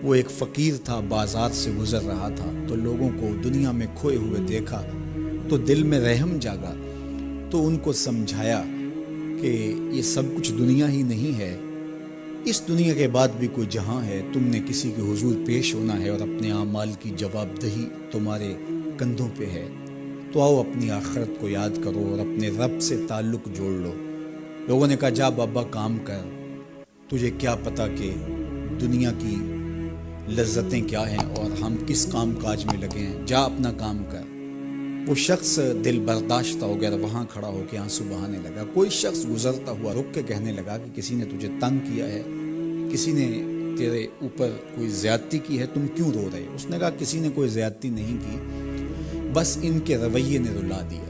وہ ایک فقیر تھا، بازار سے گزر رہا تھا تو لوگوں کو دنیا میں کھوئے ہوئے دیکھا تو دل میں رحم جاگا، تو ان کو سمجھایا کہ یہ سب کچھ دنیا ہی نہیں ہے، اس دنیا کے بعد بھی کوئی جہاں ہے، تم نے کسی کے حضور پیش ہونا ہے اور اپنے اعمال کی جواب دہی تمہارے کندھوں پہ ہے، تو آؤ اپنی آخرت کو یاد کرو اور اپنے رب سے تعلق جوڑ لو۔ لوگوں نے کہا جا بابا کام کر، تجھے کیا پتا کہ دنیا کی لذتیں کیا ہیں اور ہم کس کام کاج میں لگے ہیں، جا اپنا کام کر۔ وہ شخص دل برداشتہ ہو گیا، وہاں کھڑا ہو کے آنسو بہانے لگا۔ کوئی شخص گزرتا ہوا رک کے کہنے لگا کہ کسی نے تجھے تنگ کیا ہے، کسی نے تیرے اوپر کوئی زیادتی کی ہے، تم کیوں رو رہے؟ اس نے کہا کسی نے کوئی زیادتی نہیں کی، بس ان کے رویے نے رلا دیا۔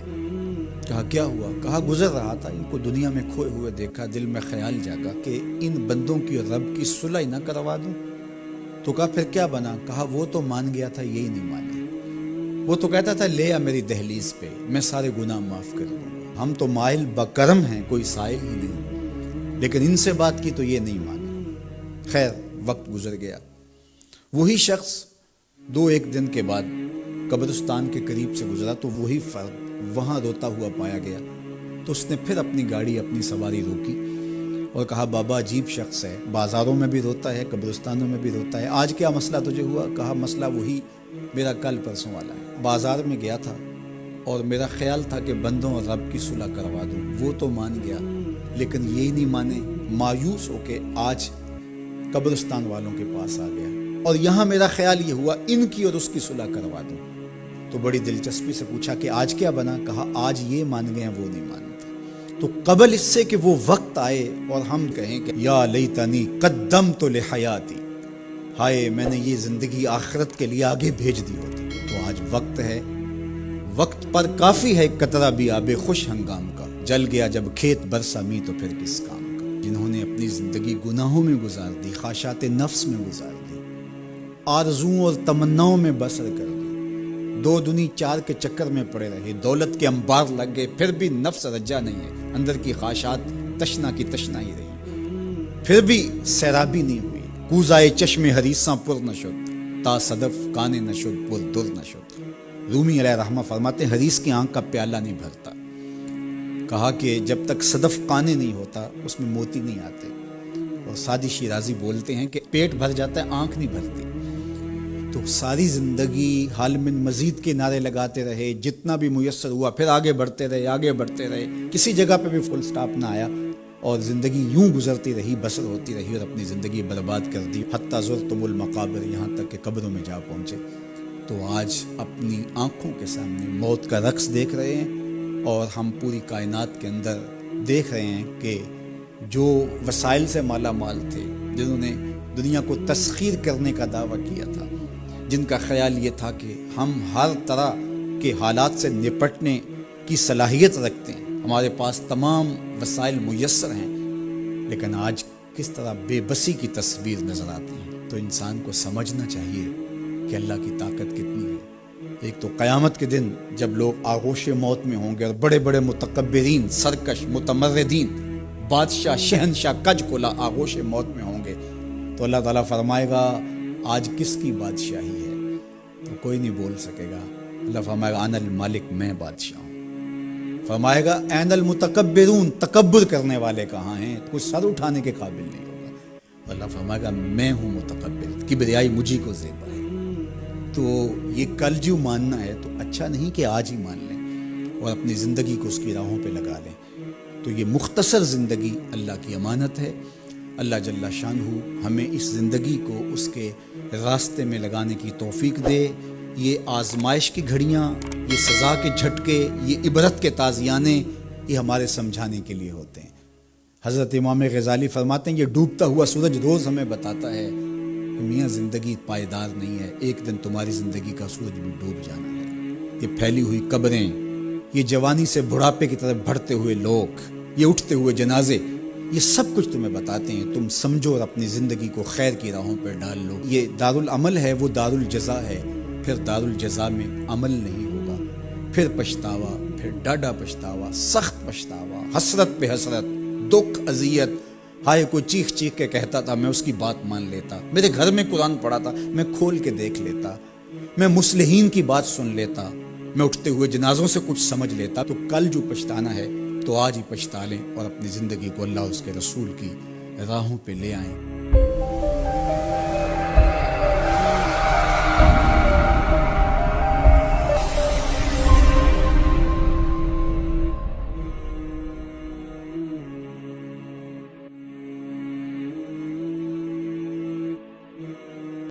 کہا کیا ہوا؟ کہا گزر رہا تھا، ان کو دنیا میں کھوئے ہوئے دیکھا، دل میں خیال جاگا کہ ان بندوں کی اور رب کی صلح نہ کروا دوں۔ تو کہا پھر کیا بنا؟ کہا وہ تو مان گیا تھا، یہی نہیں مانے۔ وہ تو کہتا تھا لے آ میری دہلیز پہ، میں سارے گناہ معاف کر دوں گا، ہم تو مائل بکرم ہیں، کوئی سائل ہی نہیں، لیکن ان سے بات کی تو یہ نہیں مانے۔ خیر وقت گزر گیا، وہی شخص دو ایک دن کے بعد قبرستان کے قریب سے گزرا تو وہی فرد وہاں روتا ہوا پایا گیا۔ تو اس نے پھر اپنی گاڑی، اپنی سواری روکی اور کہا بابا عجیب شخص ہے، بازاروں میں بھی روتا ہے، قبرستانوں میں بھی روتا ہے، آج کیا مسئلہ تجھے ہوا؟ کہا مسئلہ وہی میرا کل پرسوں والا ہے، بازار میں گیا تھا اور میرا خیال تھا کہ بندوں اور رب کی صلح کروا دوں، وہ تو مان گیا لیکن یہی نہیں مانے، مایوس ہو کے آج قبرستان والوں کے پاس آ گیا اور یہاں میرا خیال یہ ہوا ان کی اور اس کی صلح کروا دوں۔ تو بڑی دلچسپی سے پوچھا کہ آج کیا بنا؟ کہا آج یہ مان گئے ہیں، وہ نہیں مانتے۔ تو قبل اس سے کہ وہ وقت آئے اور ہم کہیں کہ یا لیتنی قدمت لحیاتی، ہائے میں نے یہ زندگی آخرت کے لیے آگے بھیج دی ہوتی، تو آج وقت ہے، وقت پر کافی ہے قطرہ بھی آب خوش ہنگام کا، جل گیا جب کھیت برسا می تو پھر کس کام کا۔ جنہوں نے اپنی زندگی گناہوں میں گزار دی، خواہشات نفس میں گزار دی، آرزوؤں اور تمناؤں میں بسر کر دی، دو دنی چار کے چکر میں پڑے رہے، دولت کے انبار لگ گئے، پھر بھی نفس رجا نہیں ہے، اندر کی خواہشات تشنا کی تشنا ہی رہی، پھر بھی سیرابی نہیں ہوئی، کوزائے چشم حریصاں پر نشد، تا صدف کانے نشد پر در نشد۔ رومی علیہ رحمہ فرماتے ہیں حریص کی آنکھ کا پیالہ نہیں بھرتا، کہا کہ جب تک صدف کانے نہیں ہوتا اس میں موتی نہیں آتے، اور سادی شیرازی بولتے ہیں کہ پیٹ بھر جاتا ہے آنکھ نہیں بھرتی۔ تو ساری زندگی حال من مزید کے نعرے لگاتے رہے، جتنا بھی میسر ہوا پھر آگے بڑھتے رہے، آگے بڑھتے رہے، کسی جگہ پہ بھی فل سٹاپ نہ آیا اور زندگی یوں گزرتی رہی، بسر ہوتی رہی اور اپنی زندگی برباد کر دی، حتی زرتم المقابر، یہاں تک کہ قبروں میں جا پہنچے۔ تو آج اپنی آنکھوں کے سامنے موت کا رقص دیکھ رہے ہیں اور ہم پوری کائنات کے اندر دیکھ رہے ہیں کہ جو وسائل سے مالا مال تھے، جنہوں نے دنیا کو تسخیر کرنے کا دعویٰ کیا تھا، جن کا خیال یہ تھا کہ ہم ہر طرح کے حالات سے نپٹنے کی صلاحیت رکھتے ہیں، ہمارے پاس تمام وسائل میسر ہیں، لیکن آج کس طرح بے بسی کی تصویر نظر آتی ہے۔ تو انسان کو سمجھنا چاہیے کہ اللہ کی طاقت کتنی ہے۔ ایک تو قیامت کے دن جب لوگ آغوش موت میں ہوں گے اور بڑے بڑے متکبرین، سرکش، متمردین، بادشاہ، شہنشاہ، کج کلا آغوش موت میں ہوں گے، تو اللہ تعالیٰ فرمائے گا آج کس کی بادشاہی ہے؟ تو کوئی نہیں بول سکے گا۔ اللہ فرمائے گا انا المالک، میں بادشاہ ہوں۔ فرمائے گا این المتکبرون، تکبر کرنے والے کہاں ہیں؟ کوئی سر اٹھانے کے قابل نہیں ہوگا۔ اللہ فرمائے گا میں ہوں متکبر، کبریائی مجھی کو زیبا ہے۔ تو یہ کل جو ماننا ہے تو اچھا نہیں کہ آج ہی مان لیں اور اپنی زندگی کو اس کی راہوں پہ لگا لیں۔ تو یہ مختصر زندگی اللہ کی امانت ہے، اللہ جل شانہ ہمیں اس زندگی کو اس کے راستے میں لگانے کی توفیق دے۔ یہ آزمائش کی گھڑیاں، یہ سزا کے جھٹکے، یہ عبرت کے تازیانے، یہ ہمارے سمجھانے کے لیے ہوتے ہیں۔ حضرت امام غزالی فرماتے ہیں یہ ڈوبتا ہوا سورج روز ہمیں بتاتا ہے کہ میاں زندگی پائیدار نہیں ہے، ایک دن تمہاری زندگی کا سورج بھی ڈوب جانا ہے۔ یہ پھیلی ہوئی قبریں، یہ جوانی سے بڑھاپے کی طرف بڑھتے ہوئے لوگ، یہ اٹھتے ہوئے جنازے، یہ سب کچھ تمہیں بتاتے ہیں، تم سمجھو اور اپنی زندگی کو خیر کی راہوں پر ڈال لو۔ یہ دارالعمل ہے، وہ دارالجزا ہے، پھر دارالجزا میں عمل نہیں ہوگا، پھر پچھتاوا، پھر ڈاڈا پچھتاوا، سخت پچھتاوا، حسرت پہ حسرت، دکھ، اذیت، ہائے کوئی چیخ چیخ کے کہتا تھا میں اس کی بات مان لیتا، میرے گھر میں قرآن پڑھا تھا میں کھول کے دیکھ لیتا، میں مصلحین کی بات سن لیتا، میں اٹھتے ہوئے جنازوں سے کچھ سمجھ لیتا۔ تو کل جو پچھتانا ہے تو آج ہی پچھتا لیں اور اپنی زندگی کو اللہ اس کے رسول کی راہوں پہ لے آئیں۔